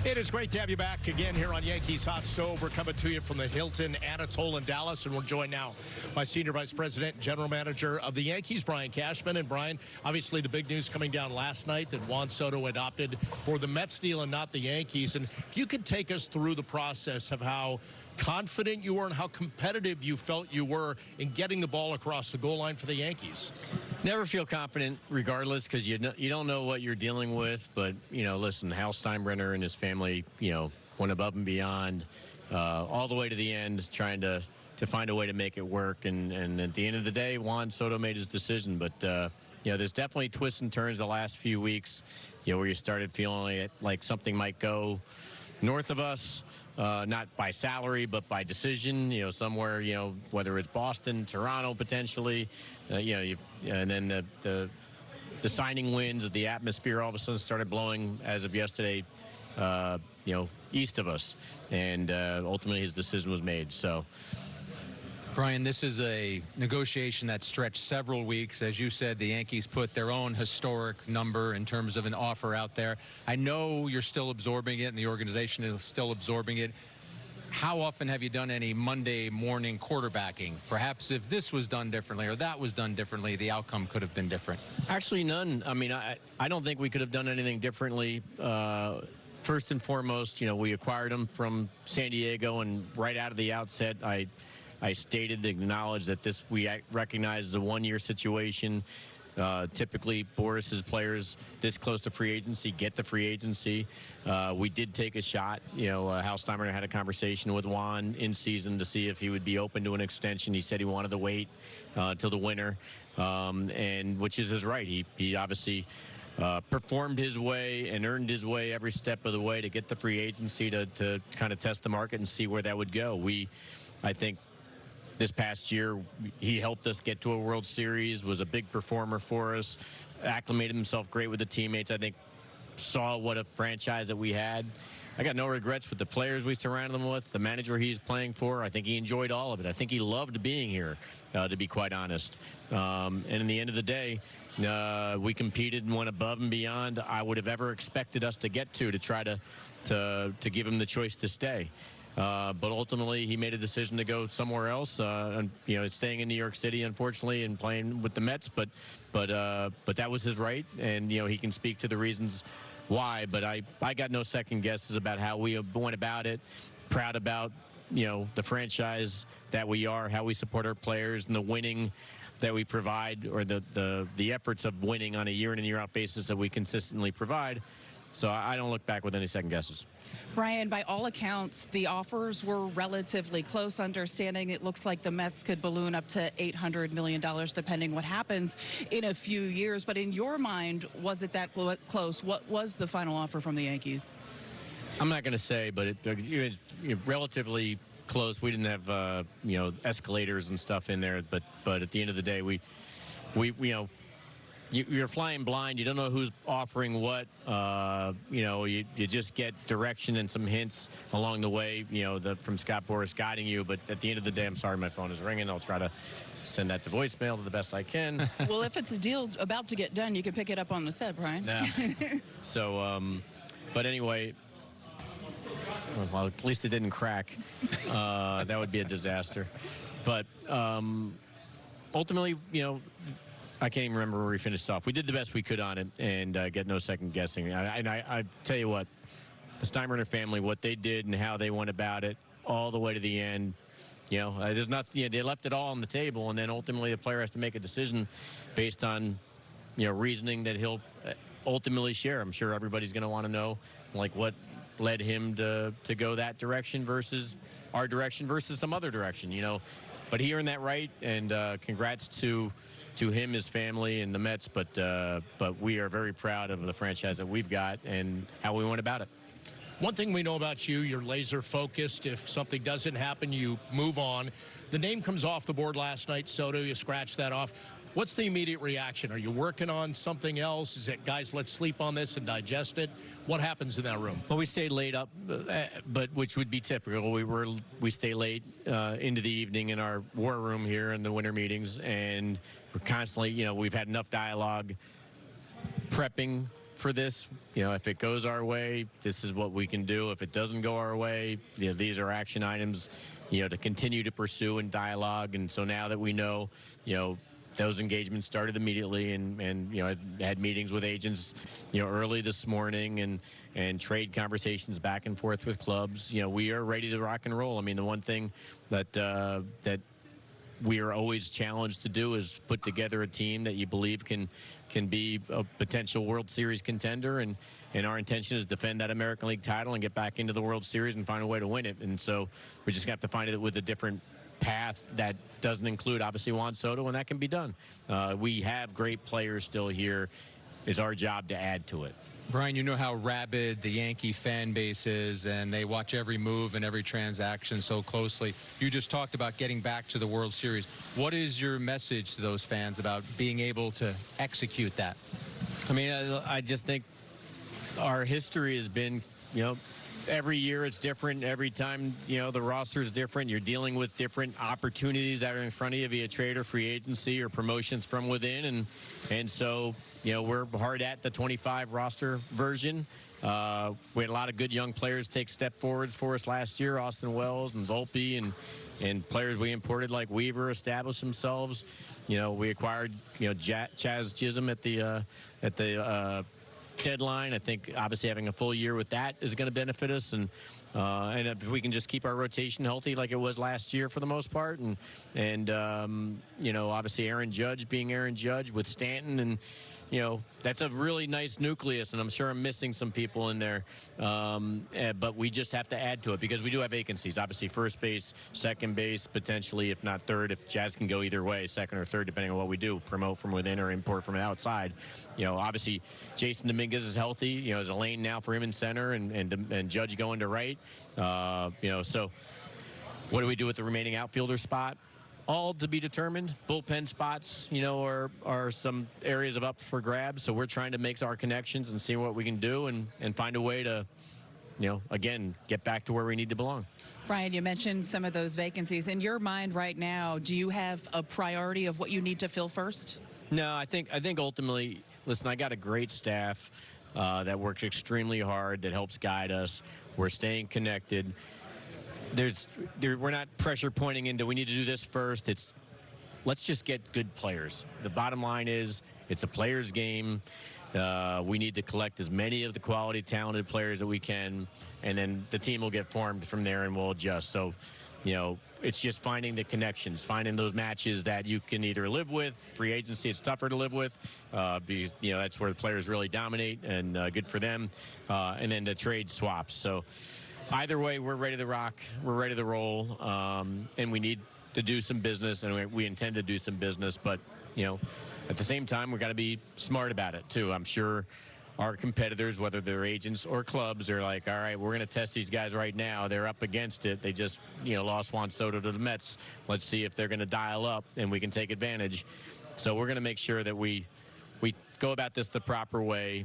It is great to have you back again here on Yankees Hot Stove. We're coming to you from the Hilton Anatole in Dallas, and we're joined now by Senior Vice President, General Manager of the Yankees, Brian Cashman. And Brian, obviously the big news coming down last night that Juan Soto adopted for the Mets deal and not the Yankees. And if you could take us through the process of how confident you were and how competitive you felt you were in getting the ball across the goal line for the Yankees. Never feel confident regardless, because you don't know what you're dealing with. But, listen, Hal Steinbrenner and his family, went above and beyond all the way to the end, trying to find a way to make it work. And at the end of the day, Juan Soto made his decision. But, there's definitely twists and turns the last few weeks, where you started feeling like something might go north of us. Not by salary, but by decision, somewhere, whether it's Boston, Toronto, potentially, and then the signing winds, the atmosphere all of a sudden started blowing as of yesterday, east of us. And ultimately his decision was made. So, Brian, this is a negotiation that stretched several weeks. As you said, the Yankees put their own historic number in terms of an offer out there. I know you're still absorbing it, and the organization is still absorbing it. How often have you done any Monday morning quarterbacking? Perhaps if this was done differently or that was done differently, the outcome could have been different. Actually, none. I mean, I don't think we could have done anything differently. First and foremost, we acquired him from San Diego, and right out of the outset, I stated, acknowledged that this we recognize as a one-year situation. Typically, Boris's players this close to free agency get the free agency. We did take a shot. Hal Steinbrenner had a conversation with Juan in season to see if he would be open to an extension. He said he wanted to wait till the winter, and which is his right. He obviously performed his way and earned his way every step of the way to get the free agency to kind of test the market and see where that would go. I think, this past year, he helped us get to a World Series, was a big performer for us, acclimated himself great with the teammates. I think saw what a franchise that we had. I got no regrets with the players we surrounded him with, the manager he's playing for. I think he enjoyed all of it. I think he loved being here, to be quite honest. And in the end of the day, we competed and went above and beyond I would have ever expected us to get to try to give him the choice to stay. But ultimately, he made a decision to go somewhere else. And, staying in New York City, unfortunately, and playing with the Mets. But that was his right, and he can speak to the reasons why. But I got no second guesses about how we went about it. Proud about the franchise that we are, how we support our players, and the winning that we provide, or the efforts of winning on a year in and year out basis that we consistently provide. So I don't look back with any second guesses. Brian, by all accounts, the offers were relatively close. Understanding it looks like the Mets could balloon up to $800 million, depending what happens in a few years. But in your mind, was it that close? What was the final offer from the Yankees? I'm not going to say, but it relatively close. We didn't have escalators and stuff in there, but at the end of the day, you're flying blind. You don't know who's offering what. You just get direction and some hints along the way, from Scott Boras guiding you. But at the end of the day, I'm sorry, my phone is ringing. I'll try to send that to voicemail to the best I can. Well, if it's a deal about to get done, you can pick it up on the set, Brian. Yeah. So, but anyway, well, at least it didn't crack. That would be a disaster. But ultimately, I can't even remember where we finished off. We did the best we could on it, and get no second guessing. I tell you what, the Steinbrenner family, what they did and how they went about it, all the way to the end. There's nothing. They left it all on the table, and then ultimately the player has to make a decision based on, reasoning that he'll ultimately share. I'm sure everybody's going to want to know, what led him to go that direction versus our direction versus some other direction. But he earned that right, and congrats to him, his family, and the Mets, but we are very proud of the franchise that we've got and how we went about it. One thing we know about you, you're laser focused. If something doesn't happen, you move on. The name comes off the board last night, Soto, you scratch that off. What's the immediate reaction? Are you working on something else? Is it, guys, let's sleep on this and digest it? What happens in that room? Well, we stayed late up, but which would be typical. We stay late into the evening in our war room here in the winter meetings, and we're constantly, we've had enough dialogue prepping for this. If it goes our way, this is what we can do. If it doesn't go our way, these are action items, to continue to pursue and dialogue. And so now that we know, those engagements started immediately, and I had meetings with agents, early this morning, and trade conversations back and forth with clubs. We are ready to rock and roll. I mean, the one thing that we are always challenged to do is put together a team that you believe can be a potential World Series contender, and our intention is to defend that American League title and get back into the World Series and find a way to win it. And so we just have to find it with a different path that doesn't include, obviously, Juan Soto, and that can be done. We have great players still here. It's our job to add to it. Brian, you know how rabid the Yankee fan base is, and they watch every move and every transaction so closely. You just talked about getting back to the World Series. What is your message to those fans about being able to execute that? I mean, I just think our history has been, every year it's different. Every time, the roster is different. You're dealing with different opportunities that are in front of you via trade or free agency or promotions from within. And so, we're hard at the 25 roster version. We had a lot of good young players take step forwards for us last year. Austin Wells and Volpe and players we imported like Weaver established themselves. We acquired, Chaz Chisholm at the deadline. I think obviously having a full year with that is going to benefit us, and if we can just keep our rotation healthy like it was last year for the most part, and obviously Aaron Judge being Aaron Judge with Stanton, and that's a really nice nucleus, and I'm sure I'm missing some people in there, but we just have to add to it because we do have vacancies. Obviously first base, second base, potentially if not third, if Jazz can go either way, second or third, depending on what we do, promote from within or import from outside. Obviously Jason Dominguez is healthy. There's a lane now for him in center, and Judge going to right. So what do we do with the remaining outfielder spot? All to be determined. Bullpen spots, are some areas of up for grabs. So we're trying to make our connections and see what we can do and find a way to, again, get back to where we need to belong. Brian, you mentioned some of those vacancies. In your mind right now, do you have a priority of what you need to fill first? No, I think ultimately, listen, I got a great staff that works extremely hard, that helps guide us. We're staying connected. We're not pressure pointing into we need to do this first. It's let's just get good players. The bottom line is it's a player's game. We need to collect as many of the quality, talented players that we can, and then the team will get formed from there and we'll adjust. So, it's just finding the connections, finding those matches that you can either live with. Free agency, it's tougher to live with because, that's where the players really dominate, and good for them. And then the trade swaps. So either way, we're ready to rock. We're ready to roll. And we need to do some business, and we intend to do some business. But, at the same time, we've got to be smart about it, too. I'm sure our competitors, whether they're agents or clubs, are like, all right, we're going to test these guys right now. They're up against it. They just, lost Juan Soto to the Mets. Let's see if they're going to dial up and we can take advantage. So we're going to make sure that we go about this the proper way.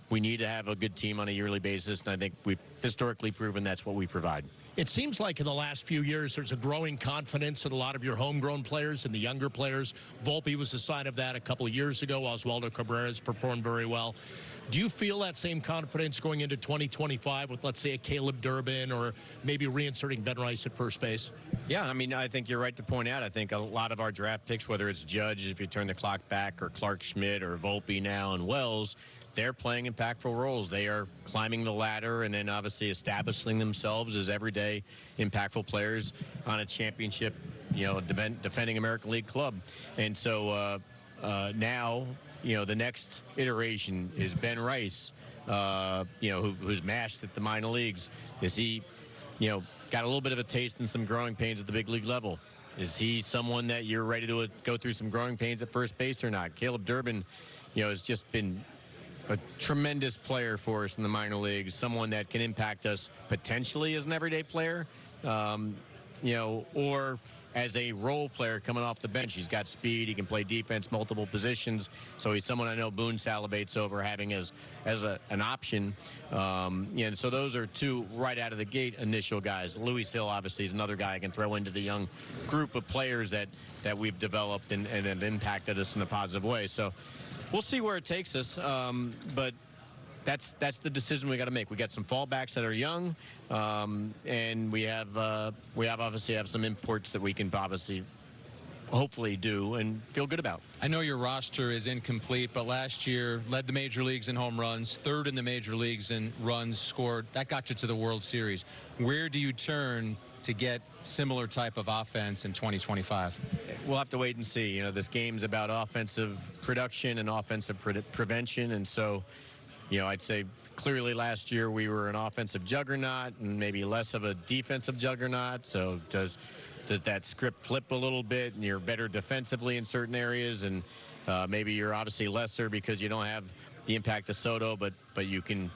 We need to have a good team on a yearly basis, and I think we've historically proven that's what we provide. It seems like in the last few years there's a growing confidence in a lot of your homegrown players and the younger players. Volpe was a sign of that a couple of years ago. Oswaldo Cabrera's performed very well. Do you feel that same confidence going into 2025 with, let's say, a Caleb Durbin or maybe reinserting Ben Rice at first base? Yeah, I mean, I think you're right to point out. I think a lot of our draft picks, whether it's Judge, if you turn the clock back, or Clark Schmidt, or Volpe now, and Wells, they're playing impactful roles. They are climbing the ladder and then obviously establishing themselves as everyday impactful players on a championship, defending American League club. And so now, the next iteration is Ben Rice, who's mashed at the minor leagues. Is he, got a little bit of a taste and some growing pains at the big league level? Is he someone that you're ready to go through some growing pains at first base or not? Caleb Durbin, has just been a tremendous player for us in the minor leagues, someone that can impact us potentially as an everyday player, or as a role player coming off the bench. He's got speed. He can play defense, multiple positions. So he's someone I know Boone salivates over having as an option. So those are two right out of the gate initial guys. Luis Hill, obviously, is another guy I can throw into the young group of players that we've developed and have impacted us in a positive way. So We'll see where it takes us, but that's the decision we got to make. We got some fallbacks that are young, and we obviously have some imports that we can obviously hopefully do and feel good about. I know your roster is incomplete, but last year led the major leagues in home runs, third in the major leagues in runs scored. That got you to the World Series. Where do you turn to get similar type of offense in 2025? We'll have to wait and see. You know, this game's about offensive production and offensive prevention, and so, you know, I'd say clearly last year we were an offensive juggernaut and maybe less of a defensive juggernaut. So does that script flip a little bit and you're better defensively in certain areas, and maybe you're obviously lesser because you don't have the impact of Soto, but you can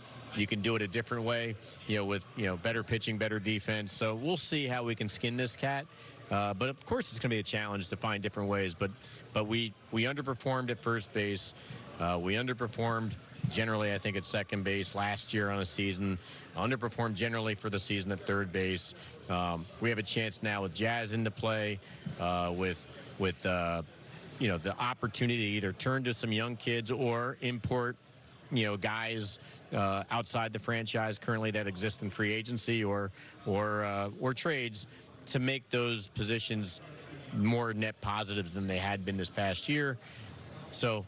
do it a different way, you know, with, you know, better pitching, better defense. So we'll see how we can skin this cat. But of course it's going to be a challenge to find different ways. But we underperformed at first base. We underperformed generally, I think, at second base last year on a season. Underperformed generally for the season at third base. We have a chance now with Jazz into play, with you know, the opportunity to either turn to some young kids or import, you know, guys outside the franchise currently that exist in free agency or trades to make those positions more net positives than they had been this past year. So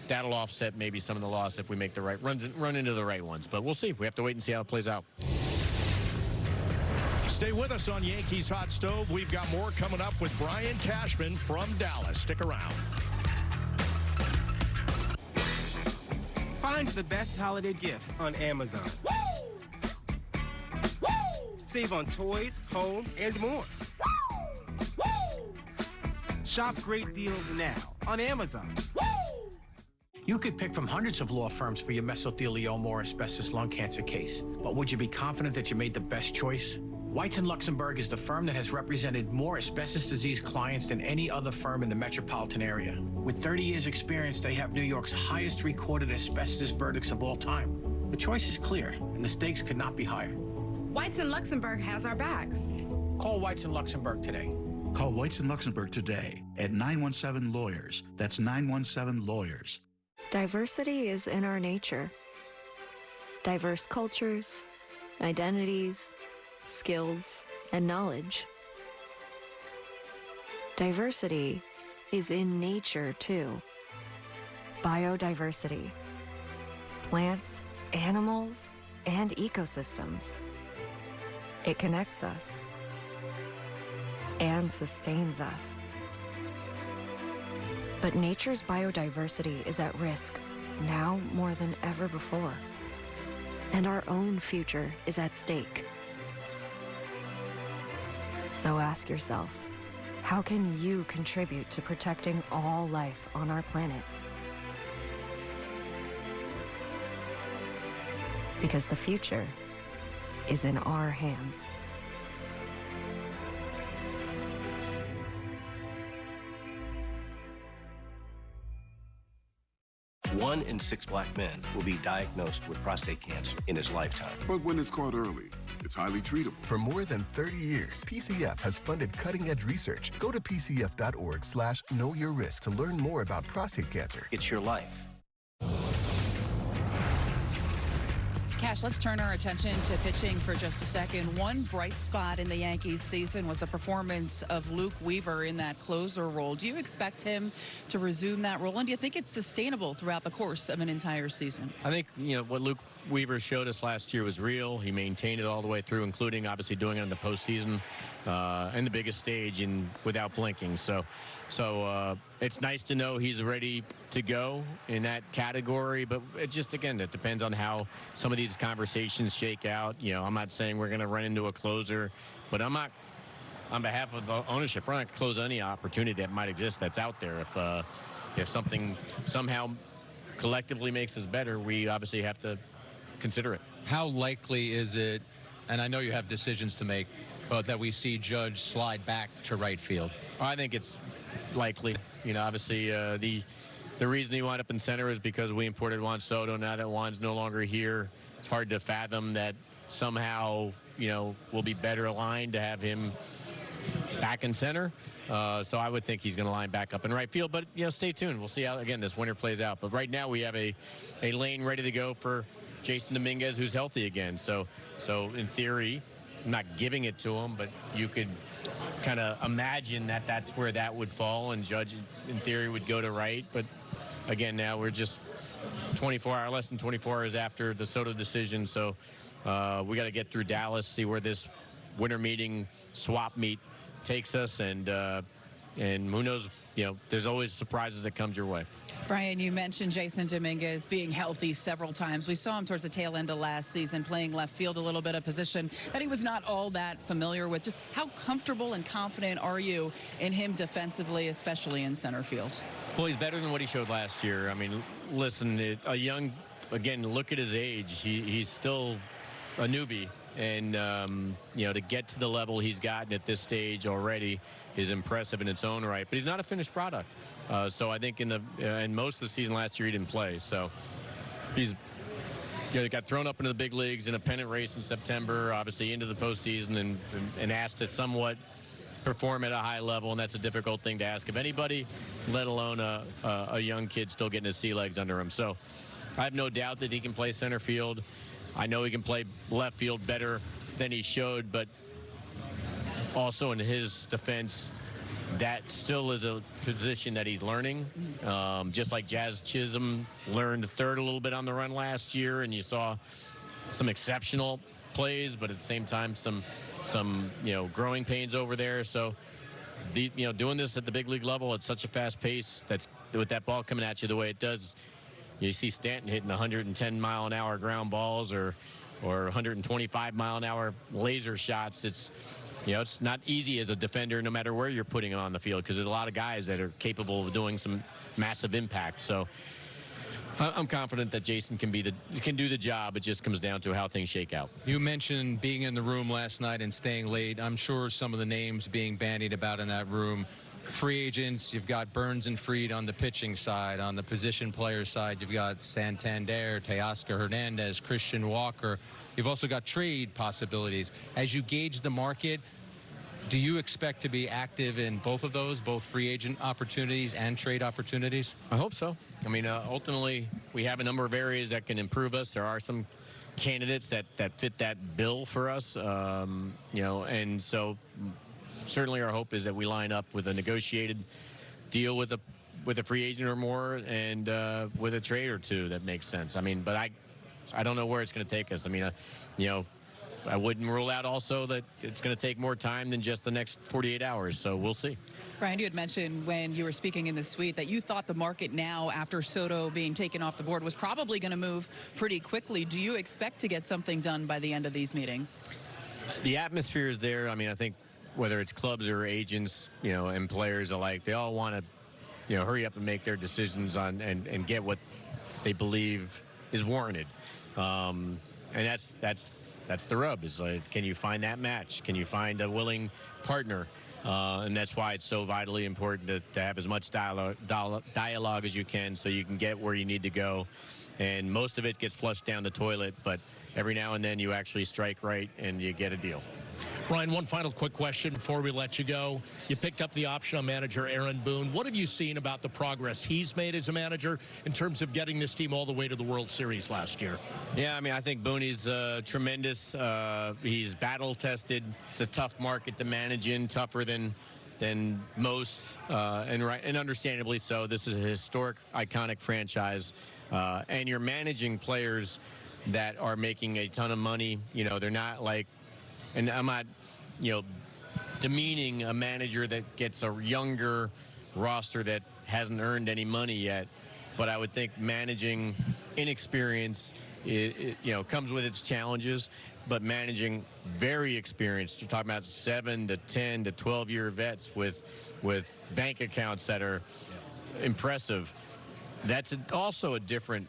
that'll offset maybe some of the loss if we make the right run into the right ones. But we'll see. We have to wait and see how it plays out. Stay with us on Yankees Hot Stove. We've got more coming up with Brian Cashman from Dallas. Stick around. Find the best holiday gifts on Amazon. Woo! Woo! Save on toys, home, and more. Woo! Woo! Shop great deals now on Amazon. Woo! You could pick from hundreds of law firms for your mesothelioma or asbestos lung cancer case. But would you be confident that you made the best choice? Whites & Luxembourg is the firm that has represented more asbestos disease clients than any other firm in the metropolitan area. With 30 years experience, they have New York's highest recorded asbestos verdicts of all time. The choice is clear, and the stakes could not be higher. Whites & Luxembourg has our backs. Call Whites & Luxembourg today. Call Whites & Luxembourg today at 917-LAWYERS. That's 917-LAWYERS. Diversity is in our nature. Diverse cultures, identities, skills, and knowledge. Diversity is in nature, too. Biodiversity. Plants, animals, and ecosystems. It connects us and sustains us. But nature's biodiversity is at risk now more than ever before. And our own future is at stake. So ask yourself, how can you contribute to protecting all life on our planet? Because the future is in our hands. 1 in 6 black men will be diagnosed with prostate cancer in his lifetime. But when it's caught early, it's highly treatable. For more than 30 years, PCF has funded cutting-edge research. Go to pcf.org/knowyourrisk to learn more about prostate cancer. It's your life. Cash, let's turn our attention to pitching for just a second. One bright spot in the Yankees season was the performance of Luke Weaver in that closer role. Do you expect him to resume that role, and do you think it's sustainable throughout the course of an entire season? I think, you know, what Luke Weaver showed us last year was real. He maintained it all the way through, including obviously doing it in the postseason and the biggest stage and without blinking. So it's nice to know he's ready to go in that category, but it just, again, it depends on how some of these conversations shake out. You know, I'm not saying we're going to run into a closer, but I'm not, on behalf of the ownership, we're not going to close any opportunity that might exist that's out there. If something somehow collectively makes us better, we obviously have to consider it. How likely is it, and I know you have decisions to make, but that we see Judge slide back to right field? I think it's likely. You know, obviously the reason he wound up in center is because we imported Juan Soto. Now that Juan's no longer here, it's hard to fathom that somehow, you know, we'll be better aligned to have him back in center. So I would think he's going to line back up in right field. But, stay tuned. We'll see how, again, this winter plays out. But right now we have a lane ready to go for Jason Dominguez, who's healthy again. So in theory, I'm not giving it to him, but you could kind of imagine that that's where that would fall, and Judge, in theory, would go to right. But, again, now we're just less than 24 hours after the Soto decision. So we got to get through Dallas, see where this winter meeting swap meet takes us, and who knows, there's always surprises that comes your way. Brian, you mentioned Jason Dominguez being healthy several times. We saw him towards the tail end of last season playing left field, a little bit of position that he was not all that familiar with. Just how comfortable and confident are you in him defensively, especially in center field? Well, he's better than what he showed last year. I mean, listen, again, look at his age. He's still a newbie. And, to get to the level he's gotten at this stage already is impressive in its own right. But he's not a finished product. So I think in most of the season last year he didn't play. So he's got thrown up into the big leagues in a pennant race in September, obviously into the postseason, and asked to somewhat perform at a high level. And that's a difficult thing to ask of anybody, let alone a young kid still getting his sea legs under him. So I have no doubt that he can play center field. I know he can play left field better than he showed, but also in his defense, that still is a position that he's learning. Just like Jazz Chisholm learned third a little bit on the run last year, and you saw some exceptional plays, but at the same time, some growing pains over there. So, doing this at the big league level at such a fast pace, that's with that ball coming at you the way it does. You see Stanton hitting 110-mile-an-hour ground balls or 125-mile-an-hour laser shots. It's not easy as a defender, no matter where you're putting him on the field, because there's a lot of guys that are capable of doing some massive impact. So I'm confident that Jason can do the job. It just comes down to how things shake out. You mentioned being in the room last night and staying late. I'm sure some of the names being bandied about in that room. Free agents, you've got Burns and Fried on the pitching side. On the position player side, you've got Santander, Teoscar Hernandez, Christian Walker. You've also got trade possibilities. As you gauge the market, do you expect to be active in both of those, both free agent opportunities and trade opportunities? I hope so. I mean, ultimately, we have a number of areas that can improve us. There are some candidates that fit that bill for us, and so certainly our hope is that we line up with a negotiated deal with a free agent or more, and with a trade or two that makes sense. I mean, but I don't know where it's going to take us. I mean, I wouldn't rule out also that it's going to take more time than just the next 48 hours. So we'll see. Brian, you had mentioned when you were speaking in the suite that you thought the market now, after Soto being taken off the board, was probably going to move pretty quickly. Do you expect to get something done by the end of these meetings? The atmosphere is there. I mean, I think whether it's clubs or agents, and players alike, they all want to, hurry up and make their decisions on and get what they believe is warranted. And that's the rub. Is like, can you find that match? Can you find a willing partner? And that's why it's so vitally important to have as much dialogue as you can, so you can get where you need to go. And most of it gets flushed down the toilet, but every now and then you actually strike right and you get a deal. Brian, one final quick question before we let you go. You picked up the option on manager Aaron Boone. What have you seen about the progress he's made as a manager in terms of getting this team all the way to the World Series last year? Yeah, I mean, I think Boone's tremendous. He's battle-tested. It's a tough market to manage in, tougher than most, and understandably so. This is a historic, iconic franchise, and you're managing players that are making a ton of money. They're not like, and I'm not, demeaning a manager that gets a younger roster that hasn't earned any money yet. But I would think managing inexperience, comes with its challenges. But managing very experienced, you're talking about 7 to 10 to 12-year vets with bank accounts that are impressive. That's also a different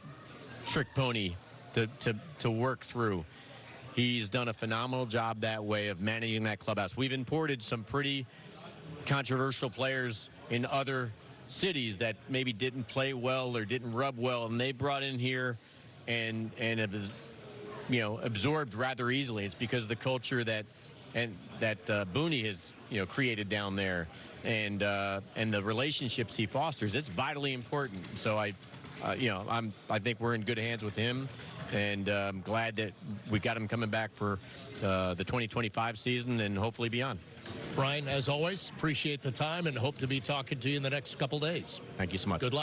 trick pony to work through. He's done a phenomenal job that way of managing that clubhouse. We've imported some pretty controversial players in other cities that maybe didn't play well or didn't rub well, and they brought in here and have, absorbed rather easily. It's because of the culture that and that Boone has created down there, and the relationships he fosters. It's vitally important. So I think we're in good hands with him, and I'm glad that we got him coming back for the 2025 season and hopefully beyond. Brian, as always, appreciate the time and hope to be talking to you in the next couple days. Thank you so much. Good luck.